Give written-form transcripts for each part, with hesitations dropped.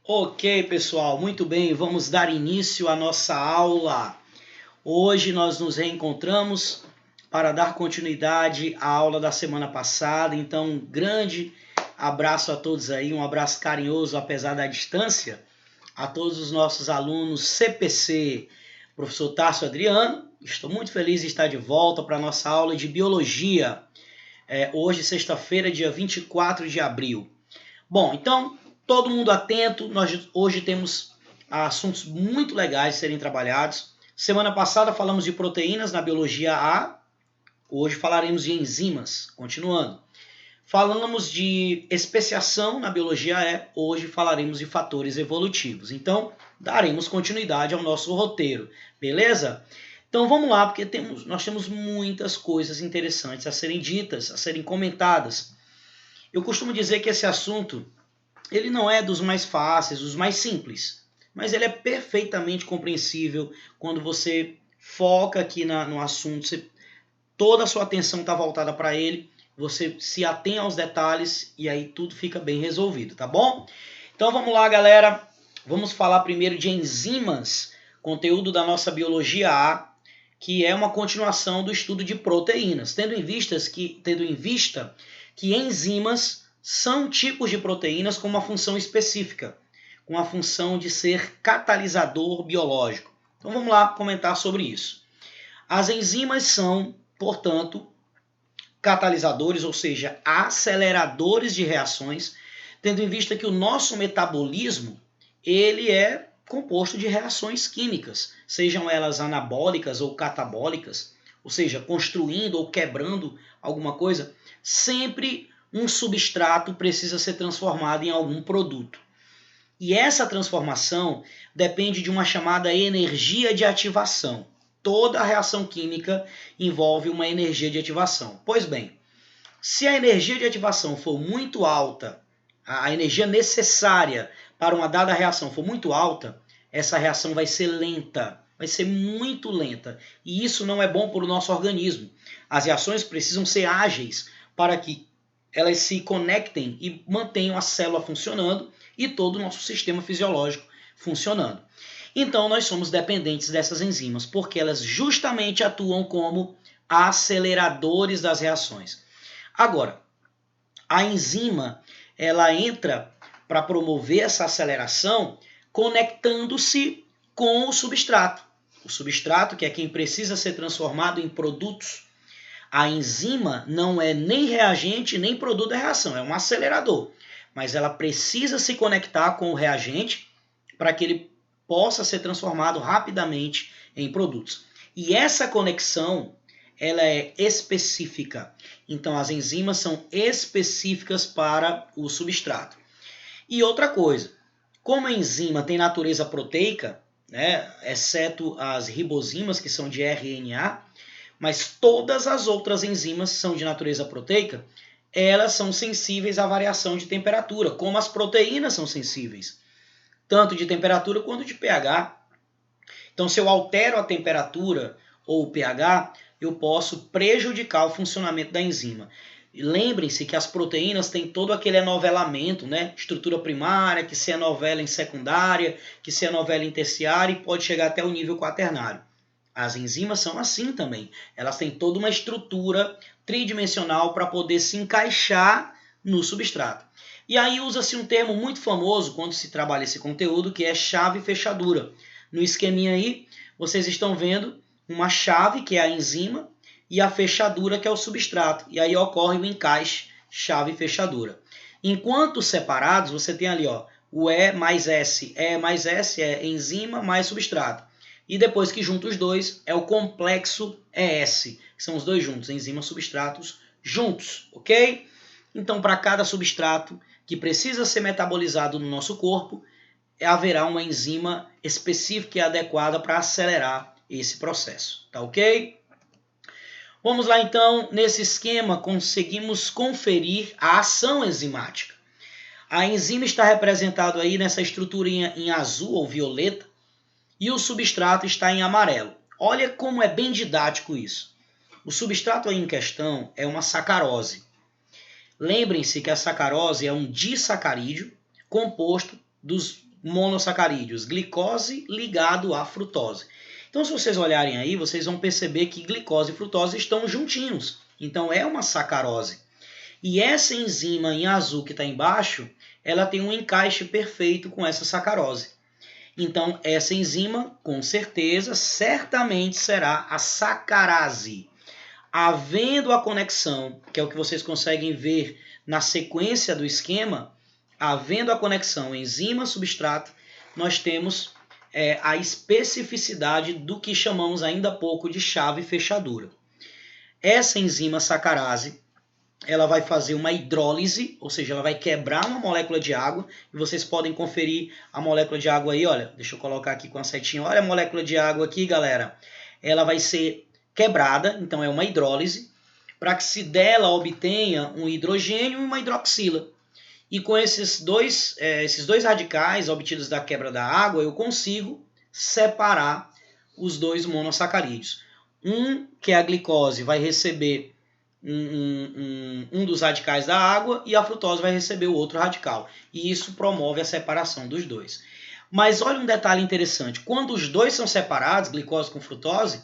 Ok, pessoal, muito bem, vamos dar início à nossa aula. Hoje nós nos reencontramos para dar continuidade à aula da semana passada. Então, um grande abraço a todos aí, um abraço carinhoso, apesar da distância, a todos os nossos alunos CPC, professor Tarso Adriano. Estou muito feliz de estar de volta para a nossa aula de Biologia. Hoje, sexta-feira, dia 24 de abril. Bom, então, todo mundo atento, nós hoje temos assuntos muito legais a serem trabalhados. Semana passada falamos de proteínas na biologia A, hoje falaremos de enzimas, continuando. Falamos de especiação na biologia E, hoje falaremos de fatores evolutivos. Então, daremos continuidade ao nosso roteiro, beleza? Então vamos lá, porque nós temos muitas coisas interessantes a serem ditas, a serem comentadas. Eu costumo dizer que esse assunto ele não é dos mais fáceis, dos mais simples, mas ele é perfeitamente compreensível quando você foca aqui no assunto, toda a sua atenção está voltada para ele, você se atém aos detalhes e aí tudo fica bem resolvido, tá bom? Então vamos lá, galera. Vamos falar primeiro de enzimas, conteúdo da nossa biologia A, que é uma continuação do estudo de proteínas, tendo em vista que enzimas são tipos de proteínas com uma função específica, com a função de ser catalisador biológico. Então vamos lá comentar sobre isso. As enzimas são, portanto, catalisadores, ou seja, aceleradores de reações, tendo em vista que o nosso metabolismo ele é composto de reações químicas, sejam elas anabólicas ou catabólicas, ou seja, construindo ou quebrando alguma coisa, sempre um substrato precisa ser transformado em algum produto. E essa transformação depende de uma chamada energia de ativação. Toda a reação química envolve uma energia de ativação. Pois bem, se a energia de ativação for muito alta, a energia necessária para uma dada reação for muito alta, essa reação vai ser lenta, vai ser muito lenta. E isso não é bom para o nosso organismo. As reações precisam ser ágeis para que elas se conectem e mantenham a célula funcionando e todo o nosso sistema fisiológico funcionando. Então, nós somos dependentes dessas enzimas, porque elas justamente atuam como aceleradores das reações. Agora, a enzima ela entra para promover essa aceleração conectando-se com o substrato. O substrato, que é quem precisa ser transformado em produtos. A enzima não é nem reagente nem produto da reação, é um acelerador. Mas ela precisa se conectar com o reagente para que ele possa ser transformado rapidamente em produtos. E essa conexão ela é específica. Então, as enzimas são específicas para o substrato. E outra coisa, como a enzima tem natureza proteica, né, exceto as ribozimas, que são de RNA, mas todas as outras enzimas são de natureza proteica, elas são sensíveis à variação de temperatura, como as proteínas são sensíveis, tanto de temperatura quanto de pH. Então, se eu altero a temperatura ou o pH, eu posso prejudicar o funcionamento da enzima. Lembrem-se que as proteínas têm todo aquele enovelamento, né? Estrutura primária, que se enovela em secundária, que se enovela em terciária e pode chegar até o nível quaternário. As enzimas são assim também. Elas têm toda uma estrutura tridimensional para poder se encaixar no substrato. E aí usa-se um termo muito famoso quando se trabalha esse conteúdo, que é chave fechadura. No esqueminha aí, vocês estão vendo uma chave, que é a enzima, e a fechadura, que é o substrato. E aí ocorre o encaixe chave fechadura. Enquanto separados, você tem ali o E mais S. E mais S é enzima mais substrato. E depois que junta os dois, é o complexo ES, que são os dois juntos, enzimas e substratos juntos, ok? Então, para cada substrato que precisa ser metabolizado no nosso corpo, haverá uma enzima específica e adequada para acelerar esse processo, tá ok? Vamos lá então, nesse esquema conseguimos conferir a ação enzimática. A enzima está representada aí nessa estruturinha em azul ou violeta e o substrato está em amarelo. Olha como é bem didático isso. O substrato aí em questão é uma sacarose. Lembrem-se que a sacarose é um disacarídeo composto dos monossacarídeos, glicose ligado à frutose. Então, se vocês olharem aí, vocês vão perceber que glicose e frutose estão juntinhos. Então, é uma sacarose. E essa enzima em azul que está embaixo, ela tem um encaixe perfeito com essa sacarose. Então, essa enzima, com certeza, certamente será a sacarase. Havendo a conexão, que é o que vocês conseguem ver na sequência do esquema, havendo a conexão enzima-substrato, nós temos a especificidade do que chamamos ainda há pouco de chave fechadura. Essa enzima sacarase, ela vai fazer uma hidrólise, ou seja, ela vai quebrar uma molécula de água, e vocês podem conferir a molécula de água aí, olha, deixa eu colocar aqui com a setinha, olha a molécula de água aqui, galera, ela vai ser quebrada, então é uma hidrólise, para que se dela obtenha um hidrogênio e uma hidroxila. E com esses dois radicais obtidos da quebra da água, eu consigo separar os dois monossacarídeos. Que é a glicose, vai receber um dos radicais da água e a frutose vai receber o outro radical. E isso promove a separação dos dois. Mas olha um detalhe interessante. Quando os dois são separados, glicose com frutose,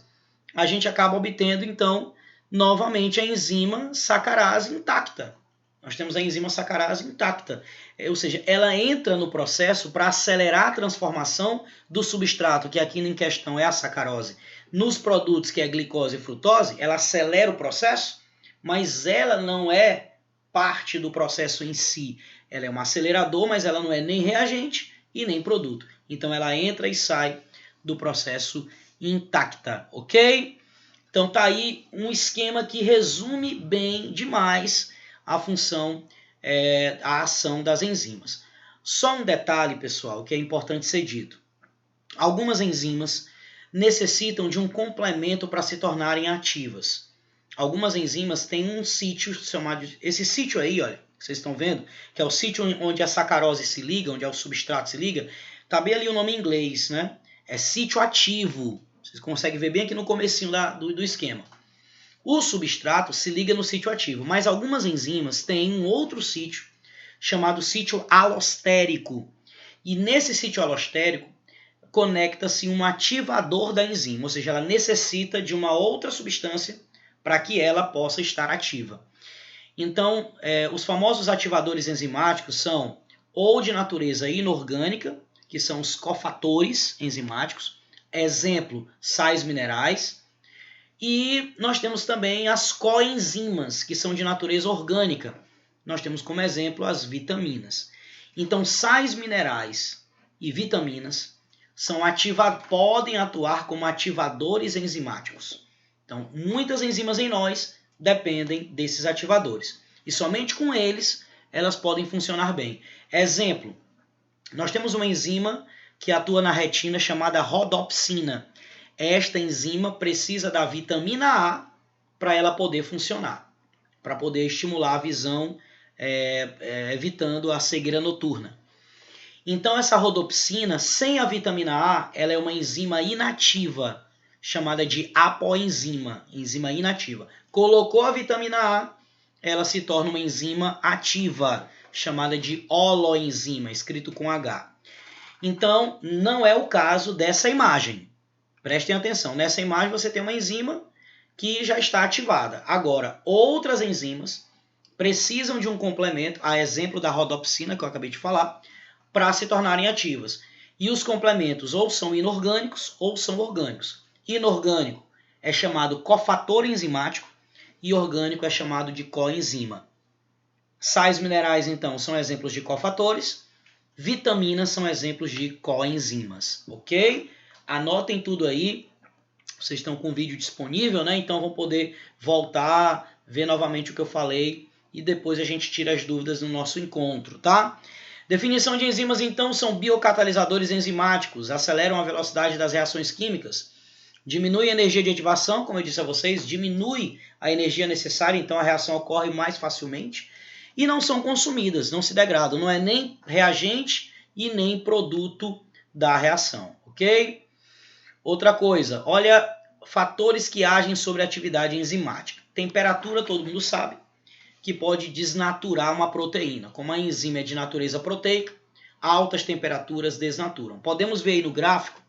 a gente acaba obtendo, então, novamente a enzima sacarase intacta. Nós temos a enzima sacarase intacta. Ou seja, ela entra no processo para acelerar a transformação do substrato, que aqui em questão é a sacarose, nos produtos que é glicose e frutose. Ela acelera o processo, mas ela não é parte do processo em si. Ela é um acelerador, mas ela não é nem reagente e nem produto. Então ela entra e sai do processo intacta, ok? Então tá aí um esquema que resume bem demais a função, a ação das enzimas. Só um detalhe, pessoal, que é importante ser dito. Algumas enzimas necessitam de um complemento para se tornarem ativas. Algumas enzimas têm um sítio chamado... Esse sítio aí, olha, que vocês estão vendo, que é o sítio onde a sacarose se liga, onde o substrato se liga, tá bem ali o nome em inglês, né? É sítio ativo. Vocês conseguem ver bem aqui no comecinho do esquema. O substrato se liga no sítio ativo, mas algumas enzimas têm um outro sítio chamado sítio alostérico. E nesse sítio alostérico conecta-se um ativador da enzima, ou seja, ela necessita de uma outra substância para que ela possa estar ativa. Então, os famosos ativadores enzimáticos são ou de natureza inorgânica, que são os cofatores enzimáticos, exemplo, sais minerais, e nós temos também as coenzimas, que são de natureza orgânica. Nós temos como exemplo as vitaminas. Então, sais minerais e vitaminas podem atuar como ativadores enzimáticos. Então, muitas enzimas em nós dependem desses ativadores. E somente com eles, elas podem funcionar bem. Exemplo, nós temos uma enzima que atua na retina chamada rodopsina. Esta enzima precisa da vitamina A para ela poder funcionar, para poder estimular a visão, evitando a cegueira noturna. Então, essa rodopsina, sem a vitamina A, ela é uma enzima inativa, chamada de apoenzima, enzima inativa. Colocou a vitamina A, ela se torna uma enzima ativa, chamada de holoenzima, escrito com H. Então, não é o caso dessa imagem. Prestem atenção, nessa imagem você tem uma enzima que já está ativada. Agora, outras enzimas precisam de um complemento, a exemplo da rodopsina, que eu acabei de falar, para se tornarem ativas. E os complementos ou são inorgânicos ou são orgânicos. Inorgânico é chamado cofator enzimático e orgânico é chamado de coenzima. Sais minerais, então, são exemplos de cofatores. Vitaminas são exemplos de coenzimas, ok? Anotem tudo aí. Vocês estão com o vídeo disponível, né? Então vão poder voltar, ver novamente o que eu falei e depois a gente tira as dúvidas no nosso encontro, tá? Definição de enzimas, então, são biocatalisadores enzimáticos, aceleram a velocidade das reações químicas, diminui a energia de ativação, como eu disse a vocês, diminui a energia necessária, então a reação ocorre mais facilmente, e não são consumidas, não se degradam, não é nem reagente e nem produto da reação, ok? Outra coisa, olha fatores que agem sobre a atividade enzimática. Temperatura, todo mundo sabe, que pode desnaturar uma proteína. Como a enzima é de natureza proteica, altas temperaturas desnaturam. Podemos ver aí no gráfico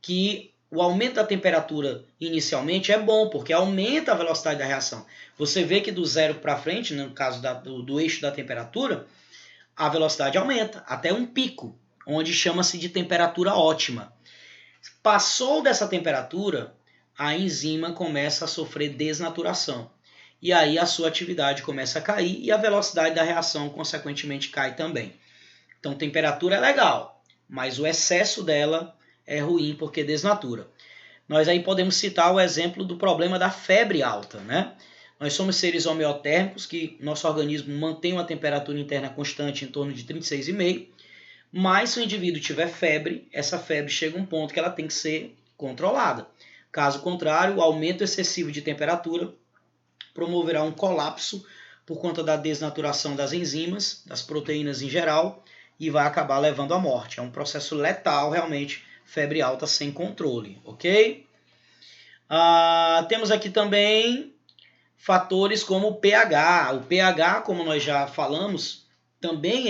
que o aumento da temperatura inicialmente é bom, porque aumenta a velocidade da reação. Você vê que do zero para frente, no caso do eixo da temperatura, a velocidade aumenta até um pico, onde chama-se de temperatura ótima. Passou dessa temperatura, a enzima começa a sofrer desnaturação. E aí a sua atividade começa a cair e a velocidade da reação, consequentemente, cai também. Então, temperatura é legal, mas o excesso dela é ruim porque desnatura. Nós aí podemos citar o exemplo do problema da febre alta, né? Nós somos seres homeotérmicos, que nosso organismo mantém uma temperatura interna constante em torno de 36,5, mas se o indivíduo tiver febre, essa febre chega a um ponto que ela tem que ser controlada. Caso contrário, o aumento excessivo de temperatura promoverá um colapso por conta da desnaturação das enzimas, das proteínas em geral, e vai acabar levando à morte. É um processo letal, realmente, febre alta sem controle, ok? Temos aqui também fatores como o pH. O pH, como nós já falamos, também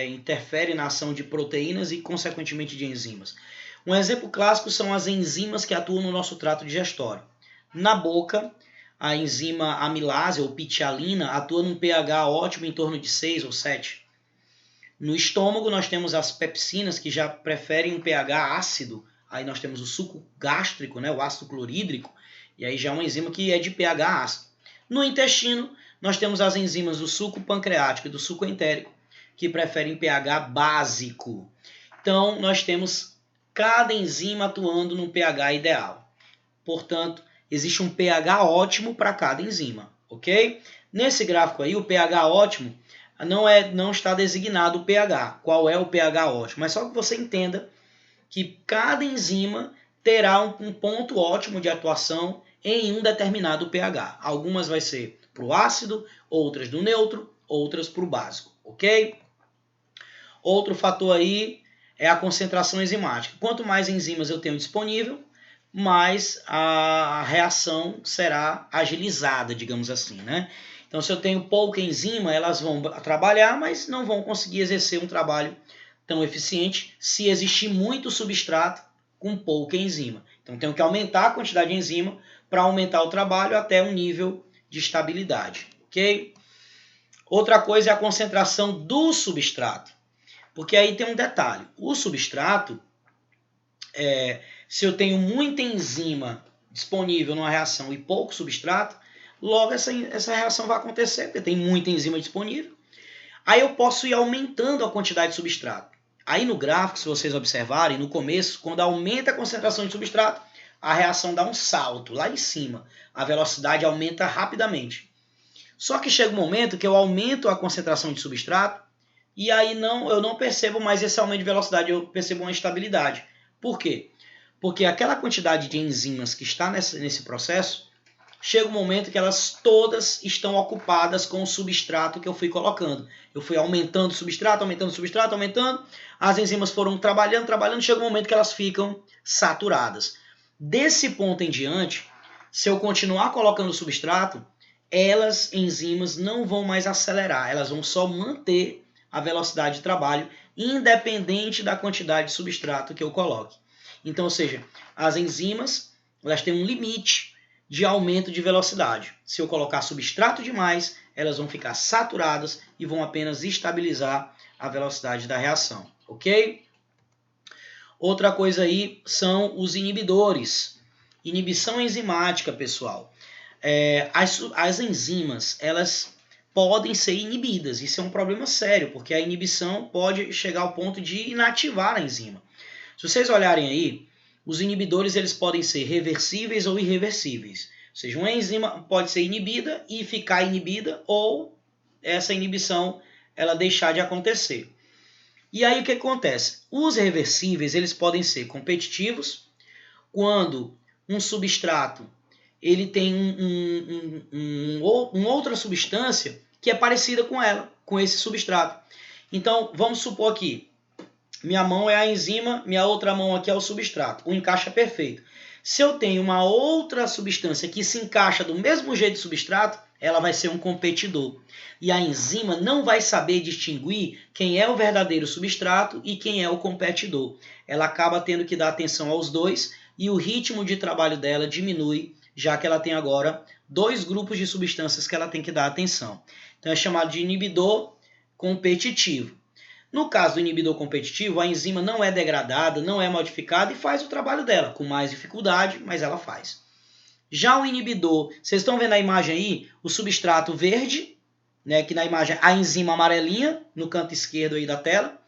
interfere na ação de proteínas e, consequentemente, de enzimas. Um exemplo clássico são as enzimas que atuam no nosso trato digestório. Na boca, a enzima amilase, ou pitialina, atua num pH ótimo em torno de 6 ou 7. No estômago, nós temos as pepsinas, que já preferem um pH ácido. Aí nós temos o suco gástrico, né, o ácido clorídrico, e aí já é uma enzima que é de pH ácido. No intestino, nós temos as enzimas do suco pancreático e do suco entérico, que preferem pH básico. Então, nós temos cada enzima atuando num pH ideal. Portanto, existe um pH ótimo para cada enzima, ok? Nesse gráfico aí, o pH ótimo não está designado o pH. Qual é o pH ótimo? Mas só que você entenda que cada enzima terá um ponto ótimo de atuação em um determinado pH. Algumas vai ser para o ácido, outras do neutro, outras para o básico, ok? Outro fator aí é a concentração enzimática. Quanto mais enzimas eu tenho disponível, mais a reação será agilizada, digamos assim, né? Então, se eu tenho pouca enzima, elas vão trabalhar, mas não vão conseguir exercer um trabalho tão eficiente se existir muito substrato com pouca enzima. Então, tenho que aumentar a quantidade de enzima para aumentar o trabalho até um nível de estabilidade, ok? Outra coisa é a concentração do substrato, porque aí tem um detalhe. O substrato, se eu tenho muita enzima disponível numa reação e pouco substrato, logo essa reação vai acontecer, porque tem muita enzima disponível. Aí eu posso ir aumentando a quantidade de substrato. Aí no gráfico, se vocês observarem, no começo, quando aumenta a concentração de substrato, a reação dá um salto lá em cima. A velocidade aumenta rapidamente. Só que chega um momento que eu aumento a concentração de substrato e aí eu não percebo mais esse aumento de velocidade, eu percebo uma estabilidade. Por quê? Porque aquela quantidade de enzimas que está nesse processo, chega um momento que elas todas estão ocupadas com o substrato que eu fui colocando. Eu fui aumentando o substrato, aumentando. As enzimas foram trabalhando, chega um momento que elas ficam saturadas. Desse ponto em diante, se eu continuar colocando o substrato, enzimas, não vão mais acelerar, elas vão só manter a velocidade de trabalho, independente da quantidade de substrato que eu coloque. Então, ou seja, as enzimas elas têm um limite de aumento de velocidade. Se eu colocar substrato demais, elas vão ficar saturadas e vão apenas estabilizar a velocidade da reação, ok? Outra coisa aí são os inibidores. Inibição enzimática, pessoal. As enzimas, elas podem ser inibidas. Isso é um problema sério, porque a inibição pode chegar ao ponto de inativar a enzima. Se vocês olharem aí, os inibidores eles podem ser reversíveis ou irreversíveis. Ou seja, uma enzima pode ser inibida e ficar inibida, ou essa inibição ela deixar de acontecer. E aí o que acontece? Os reversíveis eles podem ser competitivos quando um substrato ele tem outra substância que é parecida com ela, com esse substrato. Então, vamos supor aqui, minha mão é a enzima, minha outra mão aqui é o substrato. O encaixe é perfeito. Se eu tenho uma outra substância que se encaixa do mesmo jeito do substrato, ela vai ser um competidor. E a enzima não vai saber distinguir quem é o verdadeiro substrato e quem é o competidor. Ela acaba tendo que dar atenção aos dois e o ritmo de trabalho dela diminui, já que ela tem agora dois grupos de substâncias que ela tem que dar atenção. Então é chamado de inibidor competitivo. No caso do inibidor competitivo, a enzima não é degradada, não é modificada e faz o trabalho dela, com mais dificuldade, mas ela faz. Já o inibidor, vocês estão vendo a imagem aí? O substrato verde, né, que na imagem a enzima amarelinha, no canto esquerdo aí da tela.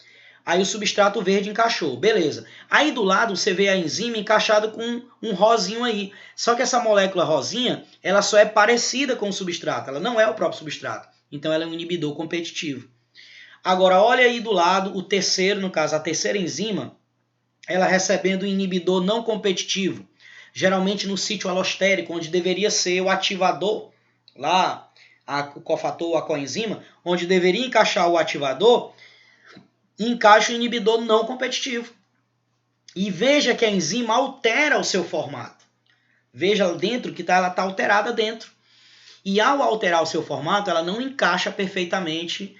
Aí o substrato verde encaixou, beleza. Aí do lado você vê a enzima encaixada com um rosinho aí. Só que essa molécula rosinha, ela só é parecida com o substrato, ela não é o próprio substrato. Então ela é um inibidor competitivo. Agora, olha aí do lado o terceiro, no caso, a terceira enzima, ela recebendo um inibidor não competitivo, geralmente no sítio alostérico, onde deveria ser o ativador, lá, o cofator ou a coenzima, onde deveria encaixar o ativador, encaixa o inibidor não competitivo. E veja que a enzima altera o seu formato. Veja dentro que ela está alterada dentro. E ao alterar o seu formato, ela não encaixa perfeitamente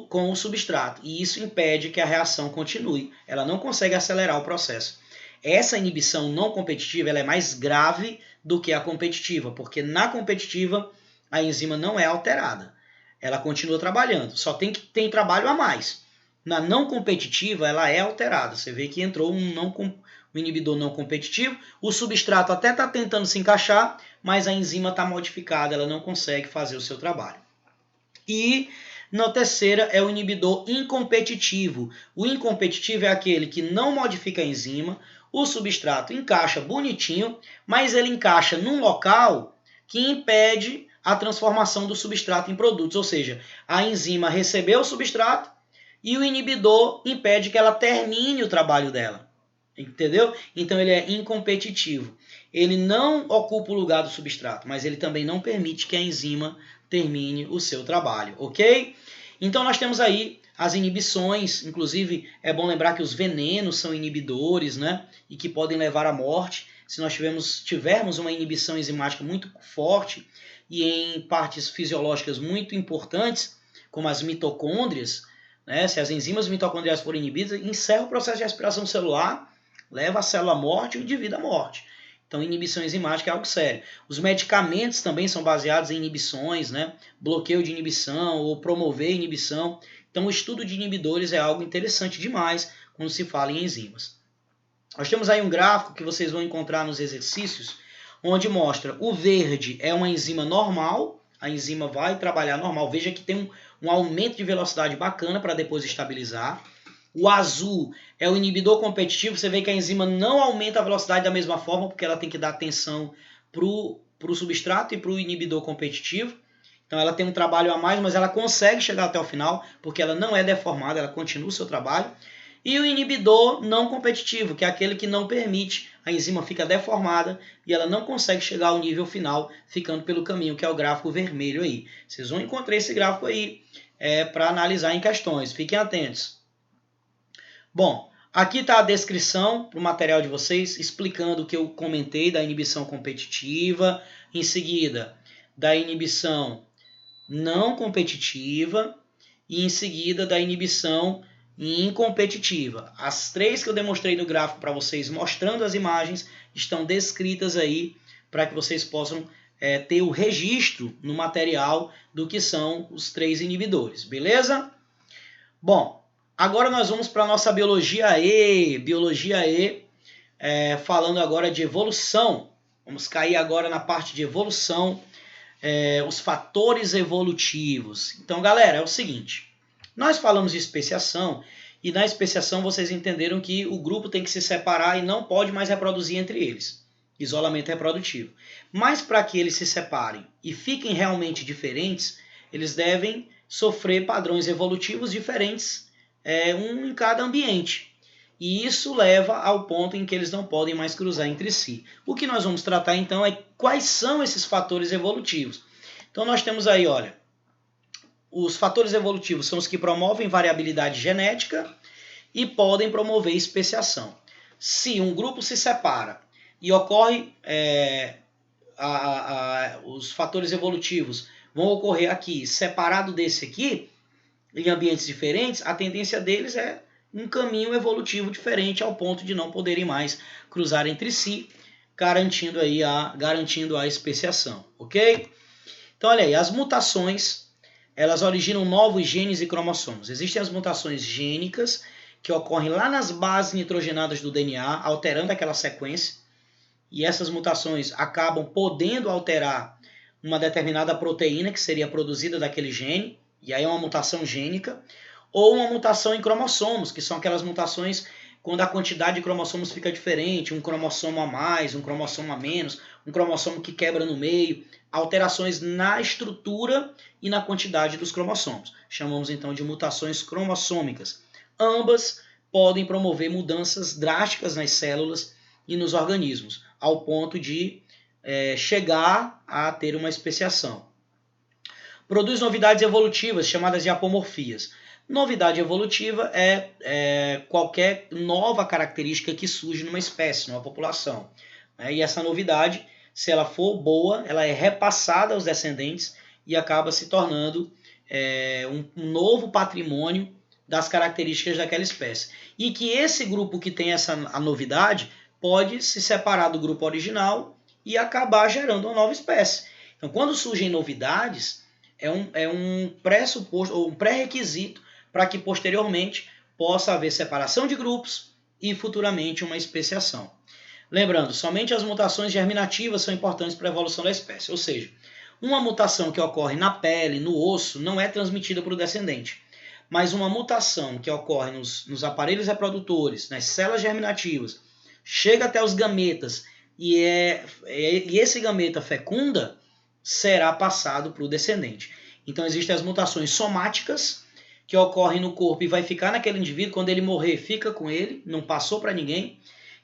com o substrato. E isso impede que a reação continue. Ela não consegue acelerar o processo. Essa inibição não competitiva ela é mais grave do que a competitiva, porque na competitiva a enzima não é alterada. Ela continua trabalhando, só tem trabalho a mais. Na não competitiva, ela é alterada. Você vê que entrou um inibidor não competitivo, o substrato até está tentando se encaixar, mas a enzima está modificada, ela não consegue fazer o seu trabalho. E na terceira é o inibidor incompetitivo. O incompetitivo é aquele que não modifica a enzima, o substrato encaixa bonitinho, mas ele encaixa num local que impede a transformação do substrato em produtos. Ou seja, a enzima recebeu o substrato e o inibidor impede que ela termine o trabalho dela. Entendeu? Então ele é incompetitivo. Ele não ocupa o lugar do substrato, mas ele também não permite que a enzima termine o seu trabalho, ok? Então nós temos aí as inibições, inclusive é bom lembrar que os venenos são inibidores, né? E que podem levar à morte. Se nós tivermos uma inibição enzimática muito forte e em partes fisiológicas muito importantes, como as mitocôndrias, né? Se as enzimas mitocondriais forem inibidas, encerra o processo de respiração celular, leva a célula à morte e o indivíduo à morte. Então, inibição enzimática é algo sério. Os medicamentos também são baseados em inibições, né? Bloqueio de inibição ou promover inibição. Então, o estudo de inibidores é algo interessante demais quando se fala em enzimas. Nós temos aí um gráfico que vocês vão encontrar nos exercícios, onde mostra o verde é uma enzima normal, a enzima vai trabalhar normal. Veja que tem um aumento de velocidade bacana para depois estabilizar. O azul é o inibidor competitivo. Você vê que a enzima não aumenta a velocidade da mesma forma, porque ela tem que dar atenção para o substrato e para o inibidor competitivo. Então ela tem um trabalho a mais, mas ela consegue chegar até o final, porque ela não é deformada, ela continua o seu trabalho. E o inibidor não competitivo, que é aquele que não permite, a enzima fica deformada e ela não consegue chegar ao nível final, ficando pelo caminho, que é o gráfico vermelho aí. Vocês vão encontrar esse gráfico aí para analisar em questões. Fiquem atentos. Bom, aqui está a descrição para o material de vocês, explicando o que eu comentei da inibição competitiva, em seguida da inibição não competitiva e em seguida da inibição incompetitiva. As três que eu demonstrei no gráfico para vocês, mostrando as imagens, estão descritas aí para que vocês possam ter o registro no material do que são os três inibidores, beleza? Bom, agora nós vamos para a nossa Biologia E. Biologia E, falando agora de evolução. Vamos cair agora na parte de evolução, os fatores evolutivos. Então, galera, é o seguinte. Nós falamos de especiação e na especiação vocês entenderam que o grupo tem que se separar e não pode mais reproduzir entre eles. Isolamento reprodutivo. Mas para que eles se separem e fiquem realmente diferentes, eles devem sofrer padrões evolutivos diferentes, um em cada ambiente. E isso leva ao ponto em que eles não podem mais cruzar entre si. O que nós vamos tratar então é quais são esses fatores evolutivos. Então nós temos aí, olha, os fatores evolutivos são os que promovem variabilidade genética e podem promover especiação. Se um grupo se separa, e ocorre os fatores evolutivos vão ocorrer aqui, separado desse aqui, em ambientes diferentes, a tendência deles é um caminho evolutivo diferente ao ponto de não poderem mais cruzar entre si, garantindo a especiação, ok? Então, olha aí, as mutações, elas originam novos genes e cromossomos. Existem as mutações gênicas, que ocorrem lá nas bases nitrogenadas do DNA, alterando aquela sequência, e essas mutações acabam podendo alterar uma determinada proteína que seria produzida daquele gene, e aí é uma mutação gênica, ou uma mutação em cromossomos, que são aquelas mutações quando a quantidade de cromossomos fica diferente, um cromossomo a mais, um cromossomo a menos, um cromossomo que quebra no meio, alterações na estrutura e na quantidade dos cromossomos. Chamamos então de mutações cromossômicas. Ambas podem promover mudanças drásticas nas células e nos organismos, ao ponto de chegar a ter uma especiação. Produz novidades evolutivas, chamadas de apomorfias. Novidade evolutiva é qualquer nova característica que surge numa espécie, numa população. E essa novidade, se ela for boa, ela é repassada aos descendentes e acaba se tornando um novo patrimônio das características daquela espécie. E que esse grupo que tem a novidade pode se separar do grupo original e acabar gerando uma nova espécie. Então, quando surgem novidades, é um pressuposto ou um pré-requisito para que posteriormente possa haver separação de grupos e futuramente uma especiação. Lembrando, somente as mutações germinativas são importantes para a evolução da espécie, ou seja, uma mutação que ocorre na pele, no osso, não é transmitida para o descendente, mas uma mutação que ocorre nos aparelhos reprodutores, nas células germinativas, chega até os gametas e esse gameta fecunda, será passado para o descendente. Então existem as mutações somáticas que ocorrem no corpo e vai ficar naquele indivíduo, quando ele morrer fica com ele, não passou para ninguém,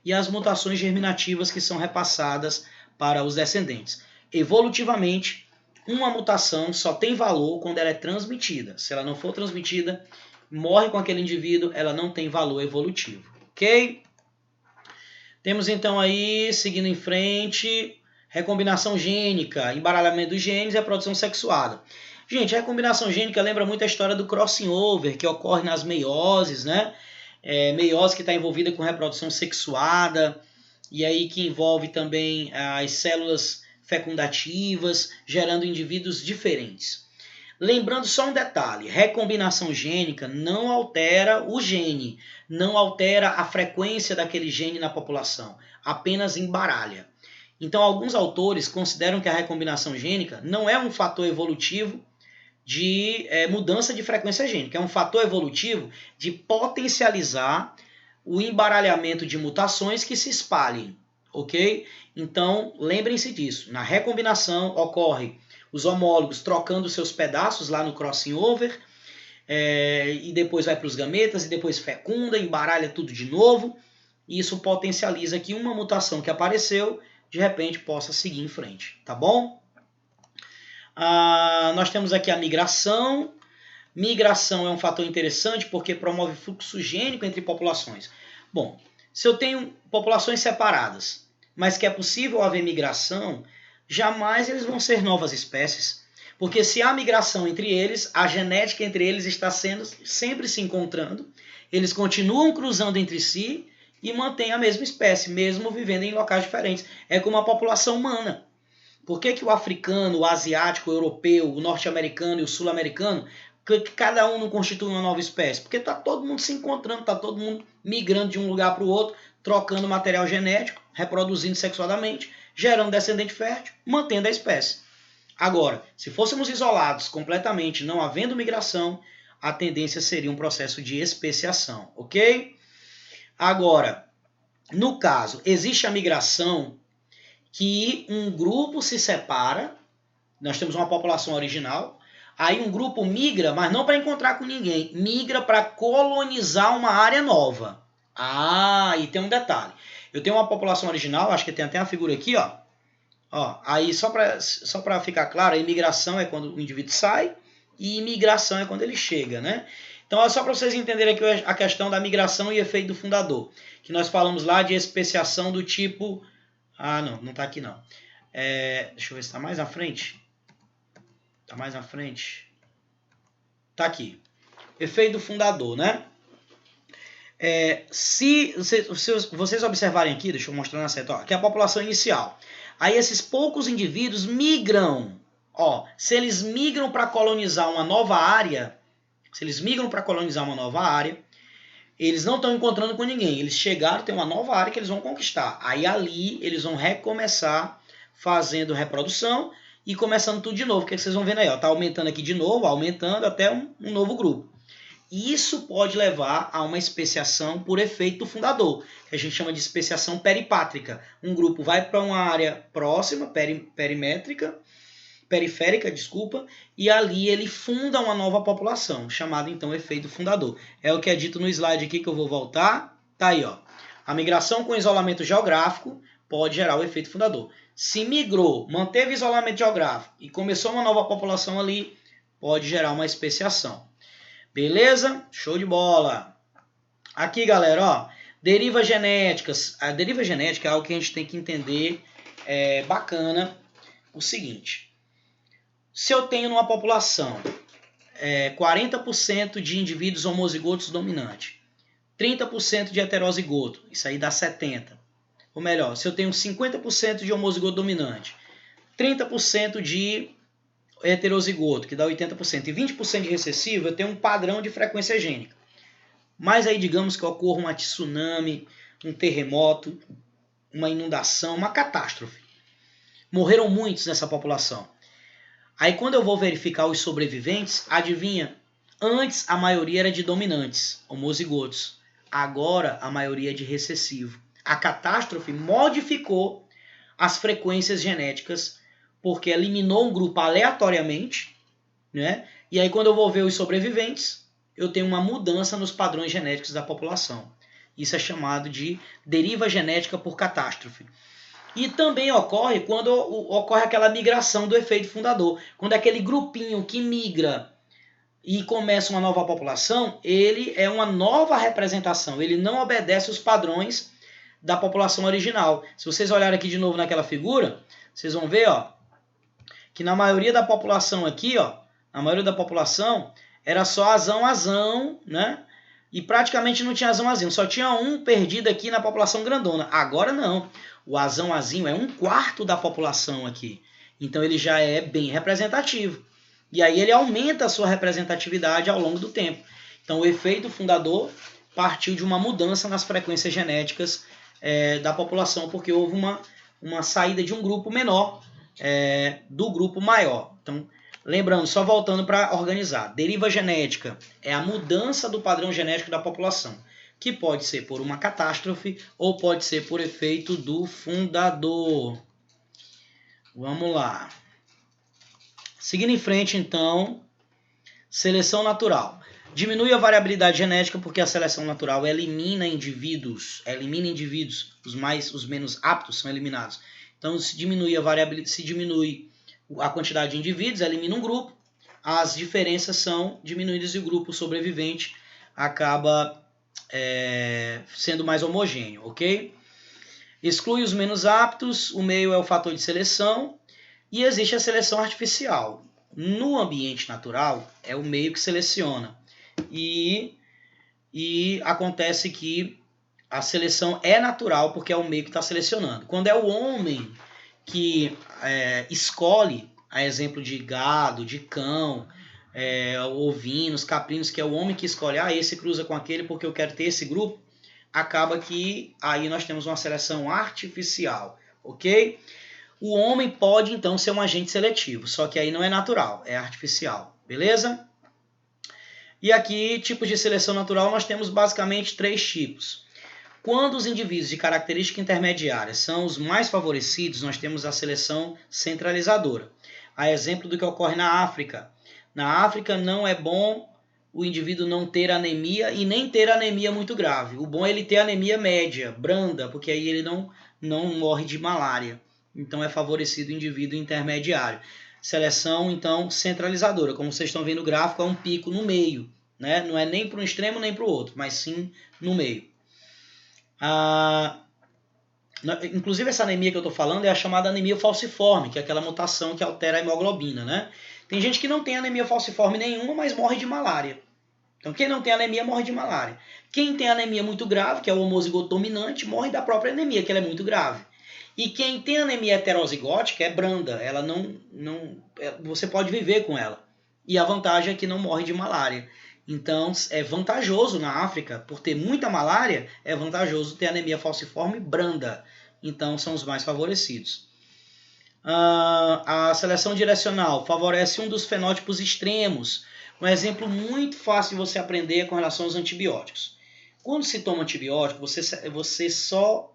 e as mutações germinativas que são repassadas para os descendentes. Evolutivamente, uma mutação só tem valor quando ela é transmitida. Se ela não for transmitida, morre com aquele indivíduo, ela não tem valor evolutivo, ok? Temos então aí, seguindo em frente, recombinação gênica, embaralhamento dos genes e a produção sexuada. Gente, a recombinação gênica lembra muito a história do crossing over, que ocorre nas meioses, né? Meiose que está envolvida com reprodução sexuada, e aí que envolve também as células fecundativas, gerando indivíduos diferentes. Lembrando só um detalhe, recombinação gênica não altera o gene, não altera a frequência daquele gene na população, apenas embaralha. Então, alguns autores consideram que a recombinação gênica não é um fator evolutivo de mudança de frequência gênica, é um fator evolutivo de potencializar o embaralhamento de mutações que se espalhem, ok? Então, lembrem-se disso. Na recombinação ocorre os homólogos trocando seus pedaços lá no crossing over, e depois vai para os gametas, e depois fecunda, embaralha tudo de novo, e isso potencializa que uma mutação que apareceu, de repente, possa seguir em frente, tá bom? Nós temos aqui a migração. Migração é um fator interessante porque promove fluxo gênico entre populações. Bom, se eu tenho populações separadas, mas que é possível haver migração, jamais eles vão ser novas espécies. Porque se há migração entre eles, a genética entre eles está sempre se encontrando, eles continuam cruzando entre si e mantêm a mesma espécie, mesmo vivendo em locais diferentes. É como a população humana. Por que o africano, o asiático, o europeu, o norte-americano e o sul-americano, que cada um não constitui uma nova espécie? Porque está todo mundo se encontrando, está todo mundo migrando de um lugar para o outro, trocando material genético, reproduzindo sexualmente, gerando descendente fértil, mantendo a espécie. Agora, se fôssemos isolados completamente, não havendo migração, a tendência seria um processo de especiação, ok? Agora, no caso, existe a migração que um grupo se separa, nós temos uma população original, aí um grupo migra, mas não para encontrar com ninguém, migra para colonizar uma área nova. E tem um detalhe. Eu tenho uma população original, acho que tem até uma figura aqui, ó. Aí só para ficar claro, a imigração é quando o indivíduo sai e imigração é quando ele chega, né? Então é só para vocês entenderem aqui a questão da migração e efeito do fundador, que nós falamos lá de especiação do tipo Ah, não, não está aqui não. Deixa eu ver se está mais à frente. Está mais à frente. Está aqui. Efeito fundador, né? Se vocês observarem aqui, deixa eu mostrar na seta, ó, aqui é a população inicial. Aí esses poucos indivíduos migram. Ó, se eles migram para colonizar uma nova área, eles não estão encontrando com ninguém. Eles chegaram, tem uma nova área que eles vão conquistar. Aí ali eles vão recomeçar fazendo reprodução e começando tudo de novo. O que vocês vão vendo aí? Ó, tá aumentando aqui de novo, aumentando até um novo grupo. Isso pode levar a uma especiação por efeito fundador, que a gente chama de especiação peripátrica. Um grupo vai para uma área próxima, periférica, e ali ele funda uma nova população, chamado então efeito fundador. É o que é dito no slide aqui que eu vou voltar. Tá aí, ó. A migração com isolamento geográfico pode gerar o efeito fundador. Se migrou, manteve isolamento geográfico e começou uma nova população ali, pode gerar uma especiação. Beleza? Show de bola. Aqui, galera, ó, derivas genéticas. A deriva genética é algo que a gente tem que entender bacana. O seguinte, se eu tenho numa população 40% de indivíduos homozigotos dominantes, 30% de heterozigoto, isso aí dá 70%. Ou melhor, se eu tenho 50% de homozigoto dominante, 30% de heterozigoto, que dá 80%, e 20% de recessivo, eu tenho um padrão de frequência gênica. Mas aí digamos que ocorra um tsunami, um terremoto, uma inundação, uma catástrofe. Morreram muitos nessa população. Aí quando eu vou verificar os sobreviventes, adivinha? Antes a maioria era de dominantes, homozigotos. Agora a maioria é de recessivo. A catástrofe modificou as frequências genéticas porque eliminou um grupo aleatoriamente, né? E aí quando eu vou ver os sobreviventes, eu tenho uma mudança nos padrões genéticos da população. Isso é chamado de deriva genética por catástrofe. E também ocorre quando ocorre aquela migração do efeito fundador. Quando aquele grupinho que migra e começa uma nova população, ele é uma nova representação. Ele não obedece os padrões da população original. Se vocês olharem aqui de novo naquela figura, vocês vão ver, ó, que na maioria da população aqui, ó, na maioria da população, era só azão, né? E praticamente não tinha azão, só tinha um perdido aqui na população grandona. Agora não, o azinho é 1/4 da população aqui. Então ele já é bem representativo. E aí ele aumenta a sua representatividade ao longo do tempo. Então o efeito fundador partiu de uma mudança nas frequências genéticas da população, porque houve uma saída de um grupo menor do grupo maior. Então, lembrando, só voltando para organizar. Deriva genética é a mudança do padrão genético da população, que pode ser por uma catástrofe ou pode ser por efeito do fundador. Vamos lá. Seguindo em frente, então, seleção natural. Diminui a variabilidade genética porque a seleção natural elimina indivíduos. Os menos aptos são eliminados. Então, se diminui a variabilidade, se diminui a quantidade de indivíduos, elimina um grupo, as diferenças são diminuídas e o grupo sobrevivente acaba sendo mais homogêneo, ok? Exclui os menos aptos, o meio é o fator de seleção e existe a seleção artificial. No ambiente natural, é o meio que seleciona e acontece que a seleção é natural porque é o meio que está selecionando. Quando é o homem que escolhe, a exemplo de gado, de cão, ovinos, caprinos, que é o homem que escolhe, esse cruza com aquele porque eu quero ter esse grupo, acaba que aí nós temos uma seleção artificial, ok? O homem pode então ser um agente seletivo, só que aí não é natural, é artificial, beleza? E aqui, tipos de seleção natural, nós temos basicamente 3 tipos. Quando os indivíduos de característica intermediária são os mais favorecidos, nós temos a seleção centralizadora. A exemplo do que ocorre na África. Na África não é bom o indivíduo não ter anemia e nem ter anemia muito grave. O bom é ele ter anemia média, branda, porque aí ele não morre de malária. Então é favorecido o indivíduo intermediário. Seleção, então, centralizadora. Como vocês estão vendo no gráfico, é um pico no meio, né? Não é nem para um extremo nem para o outro, mas sim no meio. Inclusive essa anemia que eu estou falando é a chamada anemia falciforme, que é aquela mutação que altera a hemoglobina, né? Tem gente que não tem anemia falciforme nenhuma, mas morre de malária. Então quem não tem anemia morre de malária. Quem tem anemia muito grave, que é o homozigoto dominante, morre da própria anemia, que ela é muito grave. E quem tem anemia heterozigótica é branda, ela você pode viver com ela. E a vantagem é que não morre de malária. Então é vantajoso na África, por ter muita malária, é vantajoso ter anemia falciforme branda. Então são os mais favorecidos. A seleção direcional favorece um dos fenótipos extremos. Um exemplo muito fácil de você aprender é com relação aos antibióticos. Quando se toma antibiótico, você só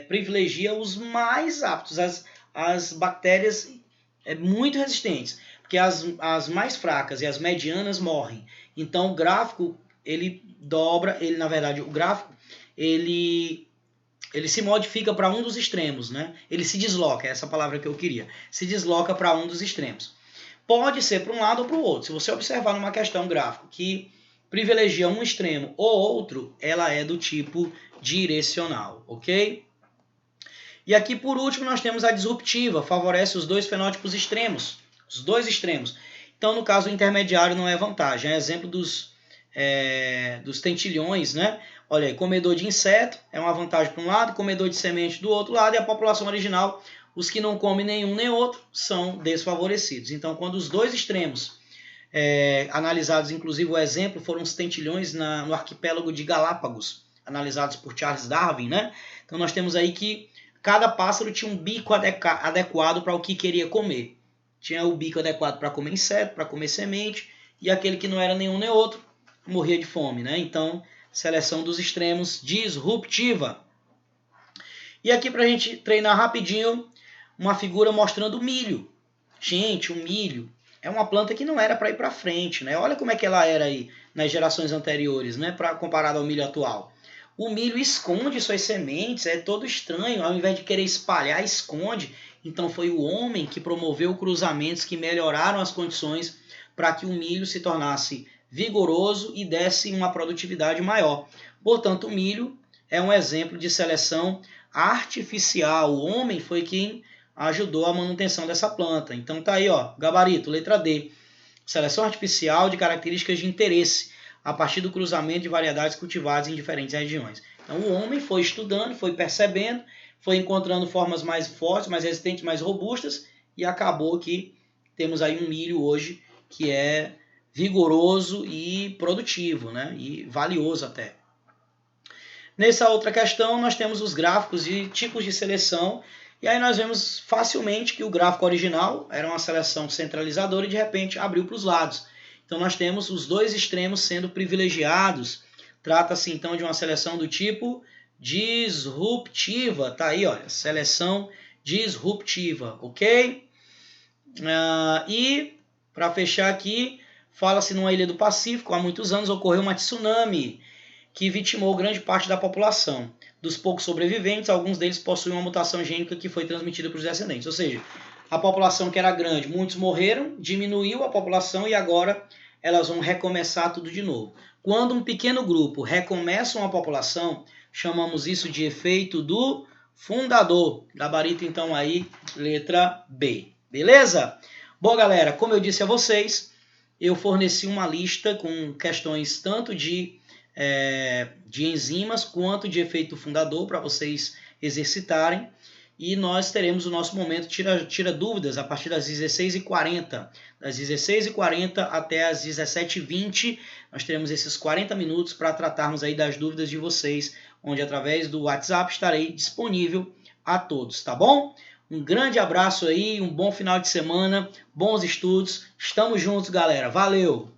privilegia os mais aptos, as bactérias muito resistentes, porque as mais fracas e as medianas morrem. Então o gráfico ele dobra, na verdade o gráfico ele se modifica para um dos extremos, né? Ele se desloca, é essa palavra que eu queria. Se desloca para um dos extremos. Pode ser para um lado ou para o outro. Se você observar numa questão gráfica que privilegia um extremo ou outro, ela é do tipo direcional, ok? E aqui, por último, nós temos a disruptiva, favorece os dois fenótipos extremos, os dois extremos. Então, no caso, o intermediário não é vantagem. É exemplo dos tentilhões, né? Olha aí, comedor de inseto é uma vantagem para um lado, comedor de semente do outro lado, e a população original, os que não comem nenhum nem outro, são desfavorecidos. Então, quando os dois extremos, analisados, inclusive o exemplo, foram os tentilhões no arquipélago de Galápagos, analisados por Charles Darwin, né? Então, nós temos aí que cada pássaro tinha um bico adequado para o que queria comer. Tinha o bico adequado para comer inseto, para comer semente, e aquele que não era nenhum nem outro morria de fome, né? Então, seleção dos extremos disruptiva. E aqui para a gente treinar rapidinho, uma figura mostrando o milho. Gente, o milho é uma planta que não era para ir para frente, né? Olha como é que ela era aí nas gerações anteriores, né? Comparado ao milho atual. O milho esconde suas sementes, é todo estranho, ao invés de querer espalhar, esconde. Então foi o homem que promoveu cruzamentos que melhoraram as condições para que o milho se tornasse vigoroso e desse uma produtividade maior. Portanto, o milho é um exemplo de seleção artificial. O homem foi quem ajudou a manutenção dessa planta. Então tá aí, ó, gabarito, letra D. Seleção artificial de características de interesse a partir do cruzamento de variedades cultivadas em diferentes regiões. Então o homem foi estudando, foi percebendo, foi encontrando formas mais fortes, mais resistentes, mais robustas e acabou que temos aí um milho hoje que é vigoroso e produtivo, né? E valioso até. Nessa outra questão, nós temos os gráficos de tipos de seleção, e aí nós vemos facilmente que o gráfico original era uma seleção centralizadora e de repente abriu para os lados. Então nós temos os dois extremos sendo privilegiados. Trata-se então de uma seleção do tipo disruptiva. Tá aí, olha, seleção disruptiva, ok? E para fechar aqui, fala-se numa ilha do Pacífico, há muitos anos ocorreu uma tsunami que vitimou grande parte da população. Dos poucos sobreviventes, alguns deles possuem uma mutação gênica que foi transmitida para os descendentes. Ou seja, a população que era grande, muitos morreram, diminuiu a população e agora elas vão recomeçar tudo de novo. Quando um pequeno grupo recomeça uma população, chamamos isso de efeito do fundador. Gabarito então aí, letra B. Beleza? Bom, galera, como eu disse a vocês, eu forneci uma lista com questões tanto de enzimas quanto de efeito fundador para vocês exercitarem. E nós teremos o nosso momento tira dúvidas a partir das 16h40. Das 16h40 até as 17h20, nós teremos esses 40 minutos para tratarmos aí das dúvidas de vocês, onde através do WhatsApp estarei disponível a todos, tá bom? Um grande abraço aí, um bom final de semana, bons estudos. Estamos juntos, galera. Valeu!